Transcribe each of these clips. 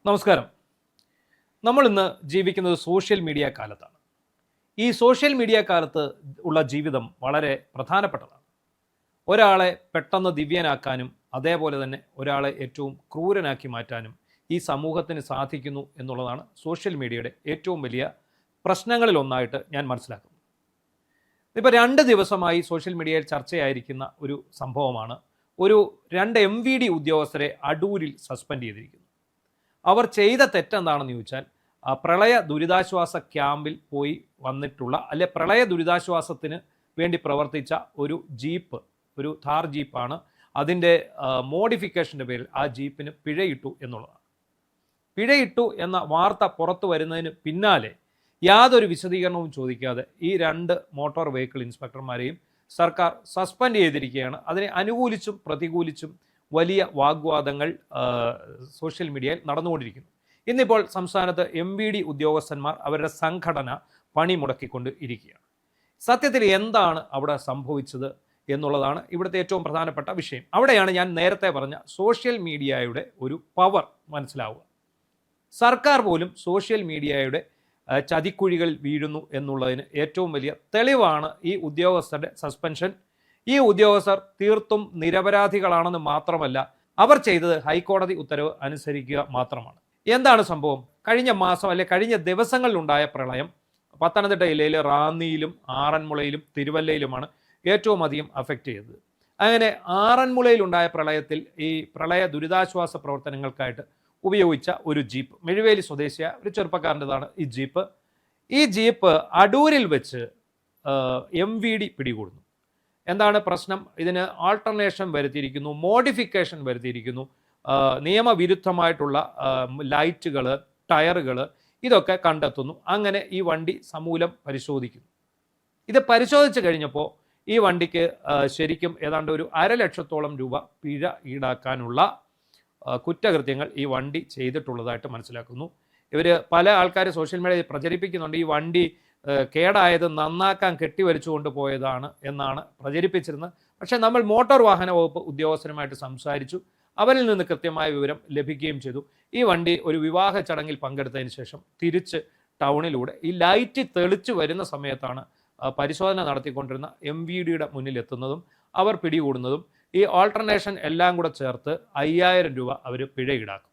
നമസ്കാരം. നമ്മൾ ഇന്ന് ജീവിക്കുന്നത് സോഷ്യൽ മീഡിയ കാലത്താണ്. ഈ സോഷ്യൽ മീഡിയ കാലത്ത് ഉള്ള ജീവിതം വളരെ പ്രധാനപ്പെട്ടതാണ്. ഒരാളെ പെട്ടെന്ന് ദിവ്യനാക്കാനും അതേപോലെ തന്നെ ഒരാളെ ഏറ്റവും ക്രൂരനാക്കി മാറ്റാനും ഈ സമൂഹത്തിന് സാധിക്കുന്നു എന്നുള്ളതാണ് സോഷ്യൽ മീഡിയയുടെ ഏറ്റവും വലിയ പ്രശ്നങ്ങളിലൊന്നായിട്ട് ഞാൻ മനസ്സിലാക്കുന്നത്. ഇപ്പോൾ 2 ദിവസമായി സോഷ്യൽ മീഡിയയിൽ ചർച്ചയായിരിക്കുന്ന ഒരു സംഭവമാണ് ഒരു 2 MVD ഉദ്യോഗസ്ഥരെ അടൂരിൽ സസ്പെൻഡ് ചെയ്തിരിക്കുന്നു. അവർ ചെയ്ത തെറ്റെന്താണെന്ന് ചോദിച്ചാൽ പ്രളയ ദുരിതാശ്വാസ ക്യാമ്പിൽ പോയി വന്നിട്ടുള്ള പ്രളയ ദുരിതാശ്വാസത്തിന് വേണ്ടി പ്രവർത്തിച്ച ഒരു ജീപ്പ്, ഒരു ഥാർ ജീപ്പാണ്. അതിൻ്റെ മോഡിഫിക്കേഷൻ്റെ പേരിൽ ആ ജീപ്പിന് പിഴയിട്ടു എന്നുള്ളതാണ്. പിഴയിട്ടു എന്ന വാർത്ത പുറത്തു വരുന്നതിന് പിന്നാലെ യാതൊരു വിശദീകരണവും ചോദിക്കാതെ ഈ 2 മോട്ടോർ വെഹിക്കിൾ ഇൻസ്പെക്ടർമാരെയും സർക്കാർ സസ്പെൻഡ് ചെയ്തിരിക്കുകയാണ്. അതിനെ അനുകൂലിച്ചും പ്രതികൂലിച്ചും വലിയ വാഗ്വാദങ്ങൾ സോഷ്യൽ മീഡിയയിൽ നടന്നുകൊണ്ടിരിക്കുന്നു. ഇന്നിപ്പോൾ സംസ്ഥാനത്ത് MVD ഉദ്യോഗസ്ഥന്മാർ അവരുടെ സംഘടന പണിമുടക്കിക്കൊണ്ട് ഇരിക്കുകയാണ്. സത്യത്തിൽ എന്താണ് അവിടെ സംഭവിച്ചത് എന്നുള്ളതാണ് ഇവിടുത്തെ ഏറ്റവും പ്രധാനപ്പെട്ട വിഷയം. അവിടെയാണ് ഞാൻ നേരത്തെ പറഞ്ഞ സോഷ്യൽ മീഡിയയുടെ ഒരു പവർ മനസ്സിലാവുക. സർക്കാർ പോലും സോഷ്യൽ മീഡിയയുടെ ചതിക്കുഴികൾ വീഴുന്നു എന്നുള്ളതിന് ഏറ്റവും വലിയ തെളിവാണ് ഈ ഉദ്യോഗസ്ഥരുടെ സസ്പെൻഷൻ. ഈ ഉദ്യോഗസ്ഥർ തീർത്തും നിരപരാധികളാണെന്ന് മാത്രമല്ല, അവർ ചെയ്തത് ഹൈക്കോടതി ഉത്തരവ് അനുസരിക്കുക മാത്രമാണ്. എന്താണ് സംഭവം? കഴിഞ്ഞ മാസം കഴിഞ്ഞ ദിവസങ്ങളിലുണ്ടായ പ്രളയം പത്തനംതിട്ട ജില്ലയിലെ റാന്നിയിലും ആറന്മുളയിലും തിരുവല്ലയിലുമാണ് ഏറ്റവും അധികം അഫക്റ്റ് ചെയ്തത്. അങ്ങനെ ആറന്മുളയിലുണ്ടായ പ്രളയത്തിൽ ഈ പ്രളയ ദുരിതാശ്വാസ പ്രവർത്തനങ്ങൾക്കായിട്ട് ഉപയോഗിച്ച ഒരു ജീപ്പ്, മെഴുവേലി സ്വദേശിയായ ഒരു ചെറുപ്പക്കാരൻ്റെതാണ് ഈ ജീപ്പ്. ഈ ജീപ്പ് അടൂരിൽ വെച്ച് MVD പിടികൂടുന്നു. എന്താണ് പ്രശ്നം? ഇതിന് ആൾട്ടർനേഷൻ വരുത്തിയിരിക്കുന്നു, മോഡിഫിക്കേഷൻ വരുത്തിയിരിക്കുന്നു, നിയമവിരുദ്ധമായിട്ടുള്ള ലൈറ്റുകൾ, ടയറുകൾ, ഇതൊക്കെ കണ്ടെത്തുന്നു. അങ്ങനെ ഈ വണ്ടി സമൂലം പരിശോധിക്കുന്നു. ഇത് പരിശോധിച്ച് കഴിഞ്ഞപ്പോൾ ഈ വണ്ടിക്ക് ശരിക്കും ഏതാണ്ട് ഒരു 500,000 രൂപ പിഴ ഈടാക്കാനുള്ള കുറ്റകൃത്യങ്ങൾ ഈ വണ്ടി ചെയ്തിട്ടുള്ളതായിട്ട് മനസ്സിലാക്കുന്നു. പല ആൾക്കാർ സോഷ്യൽ മീഡിയയിൽ പ്രചരിപ്പിക്കുന്നുണ്ട് ഈ വണ്ടി കേടായത് നന്നാക്കാൻ കെട്ടിവലിച്ചുകൊണ്ട് പോയതാണ് എന്നാണ് പ്രചരിപ്പിച്ചിരുന്നത്. പക്ഷേ നമ്മൾ മോട്ടോർ വാഹന വകുപ്പ് ഉദ്യോഗസ്ഥരുമായിട്ട് സംസാരിച്ചു. അവരിൽ നിന്ന് കൃത്യമായ വിവരം ലഭിക്കുകയും ചെയ്തു. ഈ വണ്ടി ഒരു വിവാഹ ചടങ്ങിൽ പങ്കെടുത്തതിന് ശേഷം തിരിച്ച് ടൗണിലൂടെ ഈ ലൈറ്റ് തെളിച്ച് വരുന്ന സമയത്താണ് പരിശോധന നടത്തിക്കൊണ്ടിരുന്ന MVDയുടെ മുന്നിലെത്തുന്നതും അവർ പിടികൂടുന്നതും. ഈ ഓൾട്ടർനേഷൻ എല്ലാം കൂടെ ചേർത്ത് 5,000 രൂപ അവർ പിഴ ഈടാക്കും.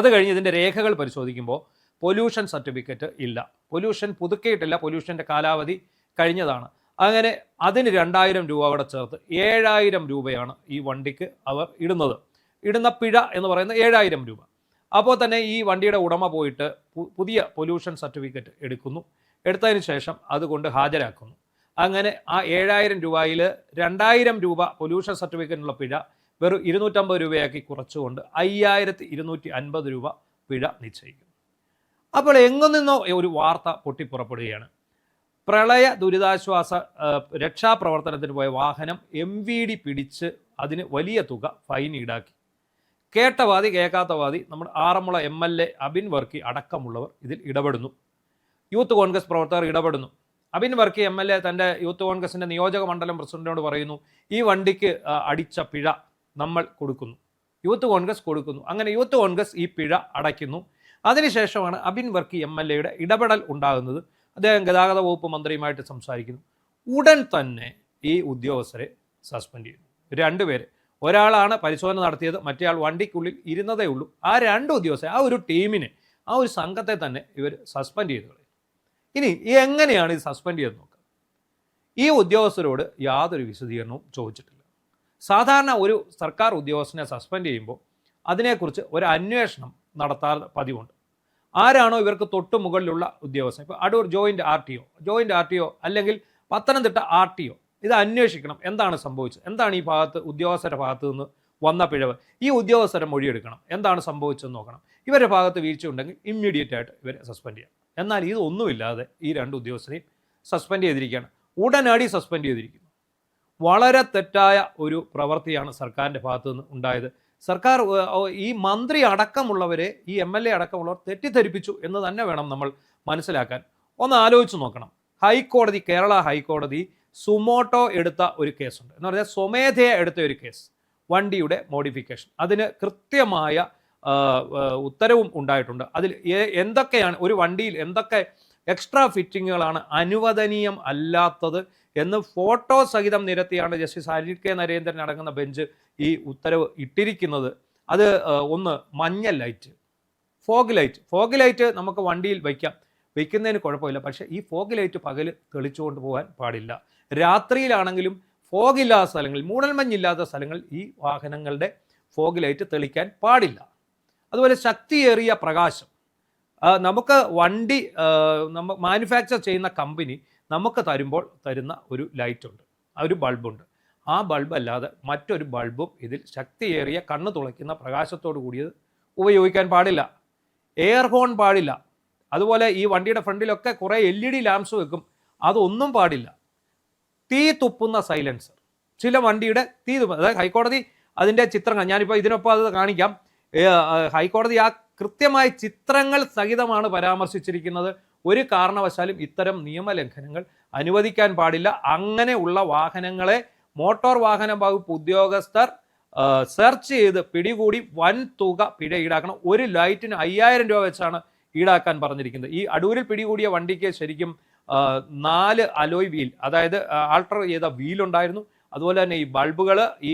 അത് കഴിഞ്ഞ് ഇതിൻ്റെ രേഖകൾ പരിശോധിക്കുമ്പോൾ പൊല്യൂഷൻ സർട്ടിഫിക്കറ്റ് ഇല്ല, പൊല്യൂഷൻ പുതുക്കിയിട്ടില്ല, പൊല്യൂഷൻ്റെ കാലാവധി കഴിഞ്ഞതാണ്. അങ്ങനെ അതിന് 2,000 രൂപ കൂടെ ചേർത്ത് 7,000 രൂപയാണ് ഈ വണ്ടിക്ക് അവർ ഇടുന്ന പിഴ എന്ന് പറയുന്നത് 7,000 രൂപ. അപ്പോൾ തന്നെ ഈ വണ്ടിയുടെ ഉടമ പോയിട്ട് പുതിയ പൊല്യൂഷൻ സർട്ടിഫിക്കറ്റ് എടുത്തതിന് ശേഷം അതുകൊണ്ട് ഹാജരാക്കുന്നു. അങ്ങനെ ആ 7,000 രൂപയിൽ 2,000 രൂപ പൊല്യൂഷൻ സർട്ടിഫിക്കറ്റിനുള്ള പിഴ വെറും 250 രൂപയാക്കി കുറച്ചുകൊണ്ട് 5,250 രൂപ പിഴ നിശ്ചയിക്കുന്നു. അപ്പോൾ എങ്ങു നിന്നോ ഒരു വാർത്ത പൊട്ടിപ്പുറപ്പെടുകയാണ്. പ്രളയ ദുരിതാശ്വാസ രക്ഷാപ്രവർത്തനത്തിന് പോയ വാഹനം MVD പിടിച്ച് അതിന് വലിയ തുക ഫൈൻ ഈടാക്കി. കേട്ടവാദി കേൾക്കാത്ത വാദി നമ്മുടെ ആറന്മുള MLA അബിൻ വർക്കി അടക്കമുള്ളവർ ഇതിൽ ഇടപെടുന്നു. യൂത്ത് കോൺഗ്രസ് പ്രവർത്തകർ ഇടപെടുന്നു. അബിൻ വർക്കി MLA തൻ്റെ യൂത്ത് കോൺഗ്രസിൻ്റെ നിയോജക മണ്ഡലം പ്രസിഡന്റിനോട് പറയുന്നു, ഈ വണ്ടിക്ക് അടിച്ച പിഴ നമ്മൾ കൊടുക്കുന്നു. യൂത്ത് കോൺഗ്രസ് കൊടുക്കുന്നു. അങ്ങനെ യൂത്ത് കോൺഗ്രസ് ഈ പിഴ അടയ്ക്കുന്നു. അതിനുശേഷമാണ് അബിൻ വർക്കി MLAയുടെ ഇടപെടൽ ഉണ്ടാകുന്നത്. അദ്ദേഹം ഗതാഗത വകുപ്പ് മന്ത്രിയുമായിട്ട് സംസാരിക്കുന്നു. ഉടൻ തന്നെ ഈ ഉദ്യോഗസ്ഥരെ സസ്പെൻഡ് ചെയ്യുന്നു. 2 പേരെ. ഒരാളാണ് പരിശോധന നടത്തിയത്, മറ്റേയാൾ വണ്ടിക്കുള്ളിൽ ഇരുന്നതേ ഉള്ളൂ. ആ 2 ഉദ്യോഗസ്ഥരെ, ആ ഒരു ടീമിനെ, ആ ഒരു സംഘത്തെ തന്നെ ഇവർ സസ്പെൻഡ് ചെയ്തു കളയും. ഇനി എങ്ങനെയാണ് ഇത് സസ്പെൻഡ് ചെയ്ത് നോക്കുക? ഈ ഉദ്യോഗസ്ഥരോട് യാതൊരു വിശദീകരണവും ചോദിച്ചിട്ടില്ല. സാധാരണ ഒരു സർക്കാർ ഉദ്യോഗസ്ഥനെ സസ്പെൻഡ് ചെയ്യുമ്പോൾ അതിനെക്കുറിച്ച് ഒരു അന്വേഷണം നടത്താൻ പതിവുണ്ട്. ആരാണോ ഇവർക്ക് തൊട്ട് മുകളിലുള്ള ഉദ്യോഗസ്ഥൻ, ഇപ്പോൾ അടൂർ ജോയിൻ്റ് RTO അല്ലെങ്കിൽ പത്തനംതിട്ട RTO, ഇത് അന്വേഷിക്കണം. എന്താണ് സംഭവിച്ചത്, എന്താണ് ഈ ഭാഗത്ത് ഉദ്യോഗസ്ഥരുടെ ഭാഗത്ത് നിന്ന് വന്ന പിഴവ്, ഈ ഉദ്യോഗസ്ഥരെ മൊഴിയെടുക്കണം, എന്താണ് സംഭവിച്ചതെന്ന് നോക്കണം. ഇവരുടെ ഭാഗത്ത് വീഴ്ച ഉണ്ടെങ്കിൽ ഇമ്മീഡിയറ്റ് ആയിട്ട് ഇവരെ സസ്പെൻഡ് ചെയ്യാം. എന്നാൽ ഇതൊന്നുമില്ലാതെ ഈ 2 ഉദ്യോഗസ്ഥരെയും സസ്പെൻഡ് ചെയ്തിരിക്കുകയാണ്. ഉടനടി സസ്പെൻഡ് ചെയ്തിരിക്കുന്നു. വളരെ തെറ്റായ ഒരു പ്രവൃത്തിയാണ് സർക്കാരിൻ്റെ ഭാഗത്തു നിന്ന് ഉണ്ടായത്. സർക്കാർ ഈ മന്ത്രി അടക്കമുള്ളവരെ, ഈ MLA അടക്കമുള്ളവർ തെറ്റിദ്ധരിപ്പിച്ചു എന്ന് തന്നെ വേണം നമ്മൾ മനസ്സിലാക്കാൻ. ഒന്ന് ആലോചിച്ച് നോക്കണം. കേരള ഹൈക്കോടതി സുമോട്ടോ എടുത്ത ഒരു കേസുണ്ട്. എന്ന് പറഞ്ഞാൽ സ്വമേധയ എടുത്ത ഒരു കേസ്, വണ്ടിയുടെ മോഡിഫിക്കേഷൻ. അതിന് കൃത്യമായ ഉത്തരവും ഉണ്ടായിട്ടുണ്ട്. അതിൽ എന്തൊക്കെയാണ് ഒരു വണ്ടിയിൽ എന്തൊക്കെ എക്സ്ട്രാ ഫിറ്റിങ്ങുകളാണ് അനുവദനീയം അല്ലാത്തത് എന്ന് ഫോട്ടോ സഹിതം നിരത്തിയാണ് ജസ്റ്റിസ് അനിൽ കെ നരേന്ദ്രൻ അടങ്ങുന്ന ബെഞ്ച് ഈ ഉത്തരവ് ഇട്ടിരിക്കുന്നത്. അത് ഒന്ന് മഞ്ഞ ലൈറ്റ്, ഫോഗ് ലൈറ്റ് നമുക്ക് വണ്ടിയിൽ വയ്ക്കുന്നതിന് കുഴപ്പമില്ല. പക്ഷേ ഈ ഫോഗ് ലൈറ്റ് പകൽ തെളിച്ചുകൊണ്ട് പോകാൻ പാടില്ല. രാത്രിയിലാണെങ്കിലും ഫോഗില്ലാത്ത സ്ഥലങ്ങളിൽ, മൂടൽമഞ്ഞില്ലാത്ത സ്ഥലങ്ങളിൽ ഈ വാഹനങ്ങളുടെ ഫോഗ് ലൈറ്റ് തെളിക്കാൻ പാടില്ല. അതുപോലെ ശക്തിയേറിയ പ്രകാശം, നമുക്ക് വണ്ടി മാനുഫാക്ചർ ചെയ്യുന്ന കമ്പനി നമുക്ക് തരുന്ന ഒരു ലൈറ്റുണ്ട്, ഒരു ബൾബുണ്ട്. ആ ബൾബ് അല്ലാതെ മറ്റൊരു ബൾബും ഇതിൽ ശക്തിയേറിയ കണ്ണ് തുളയ്ക്കുന്ന പ്രകാശത്തോടു കൂടിയത് ഉപയോഗിക്കാൻ പാടില്ല. എയർ ഹോൺ പാടില്ല. അതുപോലെ ഈ വണ്ടിയുടെ ഫ്രണ്ടിലൊക്കെ കുറേ LED ലാംപ്സ് വെക്കും, അതൊന്നും പാടില്ല. തീ തുപ്പുന്ന സൈലൻസർ, ചില വണ്ടിയുടെ തീ തുപ്പുന്ന, അതായത് ഹൈക്കോടതി അതിൻ്റെ ചിത്രങ്ങൾ, ഞാനിപ്പോൾ ഇതിനൊപ്പം അത് കാണിക്കാം. ഹൈക്കോടതി ആ കൃത്യമായ ചിത്രങ്ങൾ സഹിതമാണ് പരാമർശിച്ചിരിക്കുന്നത്. ഒരു കാരണവശാലും ഇത്തരം നിയമലംഘനങ്ങൾ അനുവദിക്കാൻ പാടില്ല. അങ്ങനെയുള്ള വാഹനങ്ങളെ മോട്ടോർ വാഹന വകുപ്പ് ഉദ്യോഗസ്ഥർ സെർച്ച് ചെയ്ത് പിടികൂടി വൻ തുക പിഴ ഈടാക്കണം. ഒരു ലൈറ്റിന് 5000 രൂപ വെച്ചാണ് ഈടാക്കാൻ പറഞ്ഞിരിക്കുന്നത്. ഈ അടൂരിൽ പിടികൂടിയ വണ്ടിക്ക് ശരിക്കും 4 അലോയ് വീൽ, അതായത് ആൾട്ടർ ചെയ്ത വീലുണ്ടായിരുന്നു. അതുപോലെ തന്നെ ഈ ബൾബുകൾ, ഈ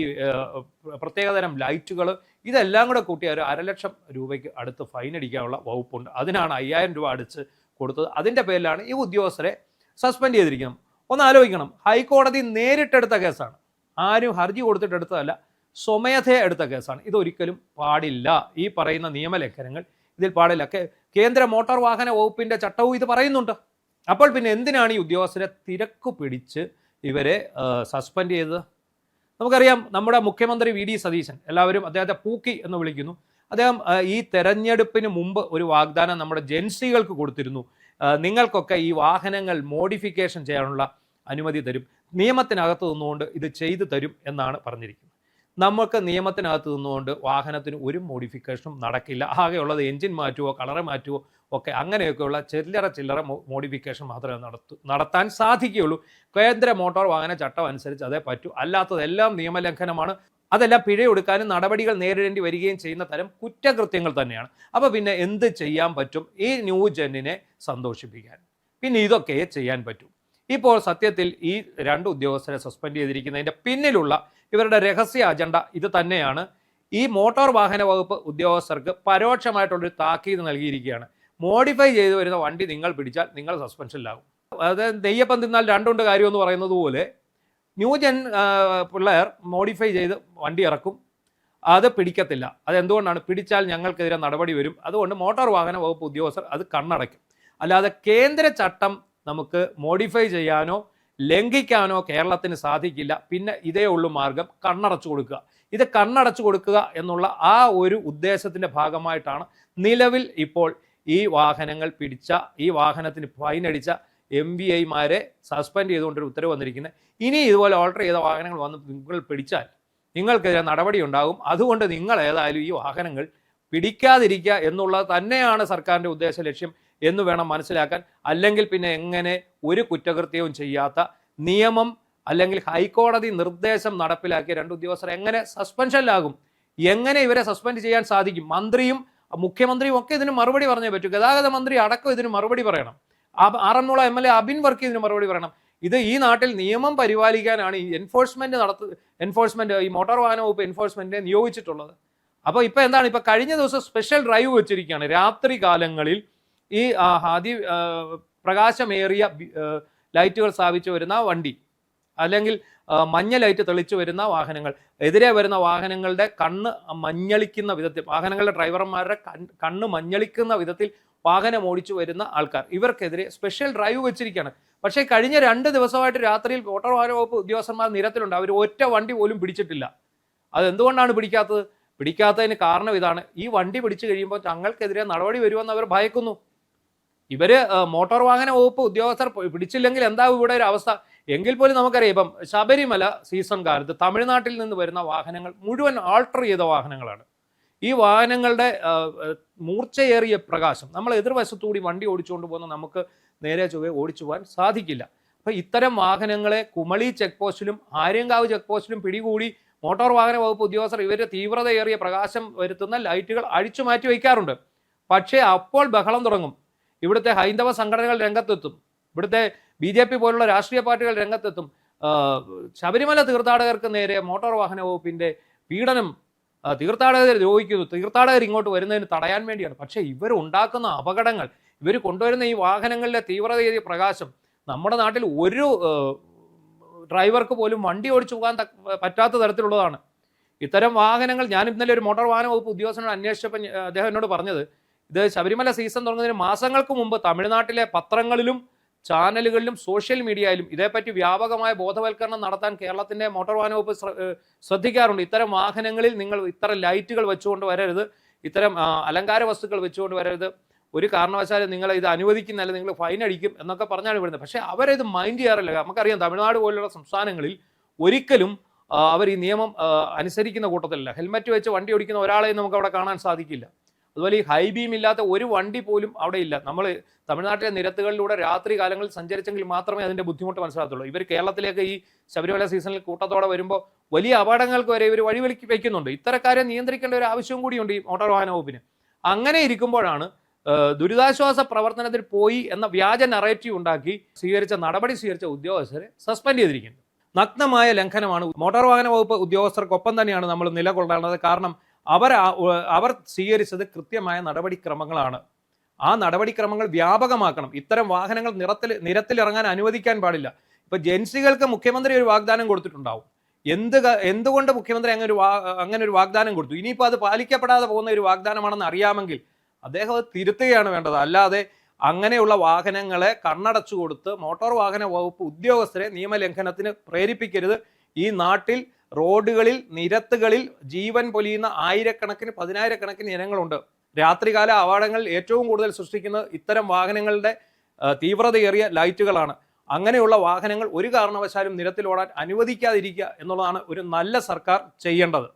പ്രത്യേകതരം ലൈറ്റുകൾ, ഇതെല്ലാം കൂടെ കൂട്ടി ഒരു 500,000 രൂപയ്ക്ക് അടുത്ത് ഫൈൻ അടിക്കാനുള്ള വകുപ്പുണ്ട്. അതിനാണ് 5000 രൂപ അടിച്ച് കൊടുത്തത്. അതിൻ്റെ പേരിലാണ് ഈ ഉദ്യോഗസ്ഥരെ സസ്പെൻഡ് ചെയ്തിരിക്കുന്നത്. ഒന്ന് ആലോചിക്കണം, ഹൈക്കോടതി നേരിട്ടെടുത്ത കേസാണ്, ആരും ഹർജി കൊടുത്തിട്ടെടുത്തതല്ല, സ്വമേധയ എടുത്ത കേസാണ്. ഇതൊരിക്കലും പാടില്ല. ഈ പറയുന്ന നിയമലംഘനങ്ങൾ ഇതിൽ പാടില്ല. കേന്ദ്ര മോട്ടോർ വാഹന വകുപ്പിൻ്റെ ചട്ടവും ഇത് പറയുന്നുണ്ട്. അപ്പോൾ പിന്നെ എന്തിനാണ് ഈ ഉദ്യോഗസ്ഥരെ തിരക്ക് പിടിച്ച് ഇവരെ സസ്പെൻഡ് ചെയ്തത്? നമുക്കറിയാം, നമ്മുടെ മുഖ്യമന്ത്രി VD സതീശൻ, എല്ലാവരും അദ്ദേഹത്തെ പൂക്കി എന്ന് വിളിക്കുന്നു, അദ്ദേഹം ഈ തെരഞ്ഞെടുപ്പിന് മുമ്പ് ഒരു വാഗ്ദാനം നമ്മുടെ ജൻസികൾക്ക് കൊടുത്തിരുന്നു. നിങ്ങൾക്കൊക്കെ ഈ വാഹനങ്ങൾ മോഡിഫിക്കേഷൻ ചെയ്യാനുള്ള അനുമതി തരും, നിയമത്തിനകത്ത് നിന്നുകൊണ്ട് ഇത് ചെയ്തു തരും എന്നാണ് പറഞ്ഞിരിക്കുന്നത്. നമുക്ക് നിയമത്തിനകത്ത് നിന്നുകൊണ്ട് വാഹനത്തിന് ഒരു മോഡിഫിക്കേഷനും നടക്കില്ല. ആകെയുള്ളത് എൻജിൻ മാറ്റുവോ കളറ് മാറ്റുവോ ഒക്കെ, അങ്ങനെയൊക്കെയുള്ള ചില്ലറ മോഡിഫിക്കേഷൻ മാത്രമേ നടത്താൻ സാധിക്കുകയുള്ളൂ. കേന്ദ്ര മോട്ടോർ വാഹന ചട്ടം അനുസരിച്ച് അതേ പറ്റൂ. അല്ലാത്തതെല്ലാം നിയമലംഘനമാണ്. അതെല്ലാം പിഴയൊടുക്കാനും നടപടികൾ നേരിടേണ്ടി വരികയും ചെയ്യുന്ന തരം കുറ്റകൃത്യങ്ങൾ തന്നെയാണ്. അപ്പോൾ പിന്നെ എന്ത് ചെയ്യാൻ പറ്റും ഈ ന്യൂജെന്നിനെ സന്തോഷിപ്പിക്കാൻ? പിന്നെ ഇതൊക്കെ ചെയ്യാൻ പറ്റും. ഇപ്പോൾ സത്യത്തിൽ ഈ 2 ഉദ്യോഗസ്ഥരെ സസ്പെൻഡ് ചെയ്തിരിക്കുന്നതിൻ്റെ പിന്നിലുള്ള ഇവരുടെ രഹസ്യ അജണ്ട ഇത് തന്നെയാണ്. ഈ മോട്ടോർ വാഹന വകുപ്പ് ഉദ്യോഗസ്ഥർക്ക് പരോക്ഷമായിട്ടുള്ളൊരു താക്കീത് നൽകിയിരിക്കുകയാണ്. മോഡിഫൈ ചെയ്തു വരുന്ന വണ്ടി നിങ്ങൾ പിടിച്ചാൽ നിങ്ങൾ സസ്പെൻഷനിലാകും. അതായത് നെയ്യപ്പം തിന്നാൽ രണ്ടുണ്ട് കാര്യമെന്ന് പറയുന്നത് പോലെ ന്യൂജൻ പിള്ളേർ മോഡിഫൈ ചെയ്ത് വണ്ടി ഇറക്കും, അത് പിടിക്കത്തില്ല. അതെന്തുകൊണ്ടാണ്? പിടിച്ചാൽ ഞങ്ങൾക്കെതിരെ നടപടി വരും. അതുകൊണ്ട് മോട്ടോർ വാഹന വകുപ്പ് ഉദ്യോഗസ്ഥർ അത് കണ്ണടയ്ക്കും. അല്ലാതെ കേന്ദ്ര ചട്ടം നമുക്ക് മോഡിഫൈ ചെയ്യാനോ ലംഘിക്കാനോ കേരളത്തിന് സാധിക്കില്ല. പിന്നെ ഇതേ ഉള്ളൂ മാർഗം, കണ്ണടച്ചു കൊടുക്കുക. ഇത് കണ്ണടച്ചു കൊടുക്കുക എന്നുള്ള ആ ഒരു ഉദ്ദേശത്തിൻ്റെ ഭാഗമായിട്ടാണ് നിലവിൽ ഇപ്പോൾ ഈ വാഹനങ്ങൾ പിടിച്ച, ഈ വാഹനത്തിന് ഫൈൻ അടിച്ച MVIമാരെ സസ്പെൻഡ് ചെയ്തുകൊണ്ടൊരു ഉത്തരവ് വന്നിരിക്കുന്നത്. ഇനി ഇതുപോലെ ഓൾട്ടർ ചെയ്ത വാഹനങ്ങൾ വന്ന് നിങ്ങൾ പിടിച്ചാൽ നിങ്ങൾക്കെതിരെ നടപടി ഉണ്ടാകും. അതുകൊണ്ട് നിങ്ങൾ ഏതായാലും ഈ വാഹനങ്ങൾ പിടിക്കാതിരിക്കുക എന്നുള്ളത് തന്നെയാണ് സർക്കാരിൻ്റെ ഉദ്ദേശ ലക്ഷ്യം എന്ന് വേണം മനസ്സിലാക്കാൻ. അല്ലെങ്കിൽ പിന്നെ എങ്ങനെ ഒരു കുറ്റകൃത്യവും ചെയ്യാത്ത, നിയമം അല്ലെങ്കിൽ ഹൈക്കോടതി നിർദ്ദേശം നടപ്പിലാക്കിയ 2 ഉദ്യോഗസ്ഥർ എങ്ങനെ സസ്പെൻഷനിലാകും? എങ്ങനെ ഇവരെ സസ്പെൻഡ് ചെയ്യാൻ സാധിക്കും? മന്ത്രിയും മുഖ്യമന്ത്രിയും ഒക്കെ ഇതിന് മറുപടി പറഞ്ഞേ പറ്റൂ. ഗതാഗത മന്ത്രി അടക്കം ഇതിന് മറുപടി പറയണം. ആറന്മുള MLA അബിൻ വർക്കി ഇതിന് മറുപടി പറയണം. ഇത് ഈ നാട്ടിൽ നിയമം പരിപാലിക്കാനാണ് ഈ എൻഫോഴ്സ്മെന്റ് ഈ മോട്ടോർ വാഹന വകുപ്പ് എൻഫോഴ്സ്മെന്റിനെ നിയോഗിച്ചിട്ടുള്ളത്. അപ്പോൾ ഇപ്പോൾ എന്താണ്, ഇപ്പോൾ കഴിഞ്ഞ ദിവസം സ്പെഷ്യൽ ഡ്രൈവ് വെച്ചിരിക്കുകയാണ്. രാത്രി കാലങ്ങളിൽ ഈ പ്രകാശമേറിയ ലൈറ്റുകൾ സ്ഥാപിച്ചു വരുന്ന വണ്ടി, അല്ലെങ്കിൽ മഞ്ഞ ലൈറ്റ് തെളിച്ചു വരുന്ന വാഹനങ്ങൾ, എതിരെ വരുന്ന വാഹനങ്ങളുടെ കണ്ണ് മഞ്ഞളിക്കുന്ന വിധത്തിൽ, വാഹനങ്ങളുടെ ഡ്രൈവർമാരുടെ കണ്ണ് മഞ്ഞളിക്കുന്ന വിധത്തിൽ വാഹനം ഓടിച്ചു വരുന്ന ആൾക്കാർ, ഇവർക്കെതിരെ സ്പെഷ്യൽ ഡ്രൈവ് വെച്ചിരിക്കുകയാണ്. പക്ഷേ കഴിഞ്ഞ 2 ദിവസമായിട്ട് രാത്രിയിൽ മോട്ടോർ വാഹന വകുപ്പ് ഉദ്യോഗസ്ഥന്മാർ നിരത്തിലുണ്ട്. അവർ ഒറ്റ വണ്ടി പോലും പിടിച്ചിട്ടില്ല. അതെന്തുകൊണ്ടാണ് പിടിക്കാത്തതിന് കാരണം ഇതാണ്. ഈ വണ്ടി പിടിച്ചു കഴിയുമ്പോൾ തങ്ങൾക്കെതിരെ നടപടി വരുമെന്ന് അവർ ഭയക്കുന്നു. ഇവർ മോട്ടോർ വാഹന വകുപ്പ് ഉദ്യോഗസ്ഥർ പിടിച്ചില്ലെങ്കിൽ എന്താവും ഇവിടെ ഒരു അവസ്ഥ? എങ്കിൽ പോലും നമുക്കറിയാം, ഇപ്പം ശബരിമല സീസൺ കാലത്ത് തമിഴ്നാട്ടിൽ നിന്ന് വരുന്ന വാഹനങ്ങൾ മുഴുവൻ ആൾട്ടർ ചെയ്ത വാഹനങ്ങളാണ്. ഈ വാഹനങ്ങളുടെ മൂർച്ചയേറിയ പ്രകാശം, നമ്മൾ എതിർവശത്തുകൂടി വണ്ടി ഓടിച്ചുകൊണ്ട് പോകുന്ന നമുക്ക് നേരെ ചൊവ്വേ ഓടിച്ചു പോകാൻ സാധിക്കില്ല. അപ്പോൾ ഇത്തരം വാഹനങ്ങളെ കുമളി ചെക്ക് പോസ്റ്റിലും ആര്യങ്കാവ് ചെക്ക് പോസ്റ്റിലും പിടികൂടി മോട്ടോർ വാഹന വകുപ്പ് ഉദ്യോഗസ്ഥർ ഇവർ തീവ്രതയേറിയ പ്രകാശം വരുത്തുന്ന ലൈറ്റുകൾ അഴിച്ചു മാറ്റി വയ്ക്കാറുണ്ട്. പക്ഷേ അപ്പോൾ ബഹളം തുടങ്ങും. ഇവിടുത്തെ ഹൈന്ദവ സംഘടനകൾ രംഗത്തെത്തും, ഇവിടുത്തെ BJP പോലുള്ള രാഷ്ട്രീയ പാർട്ടികൾ രംഗത്തെത്തും. ശബരിമല തീർത്ഥാടകർക്ക് നേരെ മോട്ടോർ വാഹന വകുപ്പിന്റെ പീഡനം, തീർത്ഥാടകർ ദ്രോഹിക്കുന്നു, തീർത്ഥാടകർ ഇങ്ങോട്ട് വരുന്നതിന് തടയാൻ വേണ്ടിയാണ്. പക്ഷേ ഇവർ ഉണ്ടാക്കുന്ന അപകടങ്ങൾ, ഇവർ കൊണ്ടുവരുന്ന ഈ വാഹനങ്ങളിലെ തീവ്രതയേറിയ പ്രകാശം നമ്മുടെ നാട്ടിൽ ഒരു ഡ്രൈവർക്ക് പോലും വണ്ടി ഓടിച്ചു പോകാൻ പറ്റാത്ത തരത്തിലുള്ളതാണ്. ഇത്തരം വാഹനങ്ങൾ, ഞാൻ ഇന്നലെ ഒരു മോട്ടോർ വാഹന വകുപ്പ് ഉദ്യോഗസ്ഥനോട് അന്വേഷിച്ചപ്പോൾ അദ്ദേഹം എന്നോട് പറഞ്ഞത്, ഇത് ശബരിമല സീസൺ തുടങ്ങുന്നതിന് മാസങ്ങൾക്ക് മുമ്പ് തമിഴ്നാട്ടിലെ പത്രങ്ങളിലും ചാനലുകളിലും സോഷ്യൽ മീഡിയയിലും ഇതേപ്പറ്റി വ്യാപകമായ ബോധവൽക്കരണം നടത്താൻ കേരളത്തിൻ്റെ മോട്ടോർ വാഹന വകുപ്പ് ശ്രദ്ധിക്കാറുണ്ട്. ഇത്തരം വാഹനങ്ങളിൽ നിങ്ങൾ ഇത്തരം ലൈറ്റുകൾ വെച്ചുകൊണ്ട് വരരുത്, ഇത്തരം അലങ്കാര വസ്തുക്കൾ വെച്ചുകൊണ്ട് വരരുത്, ഒരു കാരണവശാലും നിങ്ങൾ ഇത് അനുവദിക്കുന്നല്ല, നിങ്ങൾ ഫൈൻ അടിക്കും എന്നൊക്കെ പറഞ്ഞാണ് വിടുന്നത്. പക്ഷേ അവരിത് മൈൻഡ് ചെയ്യാറില്ല. നമുക്കറിയാം തമിഴ്നാട് പോലുള്ള സംസ്ഥാനങ്ങളിൽ ഒരിക്കലും അവർ ഈ നിയമം അനുസരിക്കുന്ന കൂട്ടത്തിലല്ല. ഹെൽമറ്റ് വെച്ച് വണ്ടി ഓടിക്കുന്ന ഒരാളെയും നമുക്ക് അവിടെ കാണാൻ സാധിക്കില്ല. അതുപോലെ ഈ ഹൈ ബീം ഇല്ലാത്ത ഒരു വണ്ടി പോലും അവിടെ ഇല്ല. നമ്മൾ തമിഴ്നാട്ടിലെ നിരത്തുകളിലൂടെ രാത്രി കാലങ്ങളിൽ സഞ്ചരിച്ചെങ്കിൽ മാത്രമേ അതിൻ്റെ ബുദ്ധിമുട്ട് മനസ്സിലാകത്തുള്ളൂ. ഇവർ കേരളത്തിലേക്ക് ഈ ശബരിമല സീസണിൽ കൂട്ടത്തോടെ വരുമ്പോൾ വലിയ അപകടങ്ങൾക്ക് വരെ ഇവർ വഴിവെളിക്ക് വയ്ക്കുന്നുണ്ട്. ഇത്തരക്കാരെ നിയന്ത്രിക്കേണ്ട ഒരു ആവശ്യവും കൂടിയുണ്ട് ഈ മോട്ടോർ വാഹന വകുപ്പിന്. അങ്ങനെ ഇരിക്കുമ്പോഴാണ് ദുരിതാശ്വാസ പ്രവർത്തനത്തിൽ പോയി എന്ന വ്യാജ നറേറ്റീവ് ഉണ്ടാക്കി നടപടി സ്വീകരിച്ച ഉദ്യോഗസ്ഥരെ സസ്പെൻഡ് ചെയ്തിരിക്കുന്നത്. നഗ്നമായ ലംഘനമാണ്. മോട്ടോർ വാഹന വകുപ്പ് ഉദ്യോഗസ്ഥർക്കൊപ്പം തന്നെയാണ് നമ്മൾ നിലകൊള്ളേണ്ടത്. കാരണം അവർ സ്വീകരിച്ചത് കൃത്യമായ നടപടിക്രമങ്ങളാണ്. ആ നടപടിക്രമങ്ങൾ വ്യാപകമാക്കണം. ഇത്തരം വാഹനങ്ങൾ നിരത്തിലിറങ്ങാൻ അനുവദിക്കാൻ പാടില്ല. ഇപ്പൊ ജെൻസികൾക്ക് മുഖ്യമന്ത്രി ഒരു വാഗ്ദാനം കൊടുത്തിട്ടുണ്ടാവും. എന്തുകൊണ്ട് മുഖ്യമന്ത്രി അങ്ങനെ ഒരു വാഗ്ദാനം കൊടുത്തു? ഇനിയിപ്പോൾ അത് പാലിക്കപ്പെടാതെ പോകുന്ന ഒരു വാഗ്ദാനമാണെന്ന് അറിയാമെങ്കിൽ അദ്ദേഹം അത് തിരുത്തുകയാണ് വേണ്ടത്. അല്ലാതെ അങ്ങനെയുള്ള വാഹനങ്ങളെ കണ്ണടച്ചു കൊടുത്ത് മോട്ടോർ വാഹന വകുപ്പ് ഉദ്യോഗസ്ഥരെ നിയമലംഘനത്തിന് പ്രേരിപ്പിക്കരുത്. ഈ നാട്ടിൽ റോഡുകളിൽ, നിരത്തുകളിൽ ജീവൻ പൊലിയുന്ന ആയിരക്കണക്കിന്, പതിനായിരക്കണക്കിന് ഇനങ്ങളുണ്ട്. രാത്രികാല അപകടങ്ങൾ ഏറ്റവും കൂടുതൽ സൃഷ്ടിക്കുന്നത് ഇത്തരം വാഹനങ്ങളുടെ തീവ്രതയേറിയ ലൈറ്റുകളാണ്. അങ്ങനെയുള്ള വാഹനങ്ങൾ ഒരു കാരണവശാലും നിരത്തിലോടാൻ അനുവദിക്കാതിരിക്കുക എന്നുള്ളതാണ് ഒരു നല്ല സർക്കാർ ചെയ്യേണ്ടത്.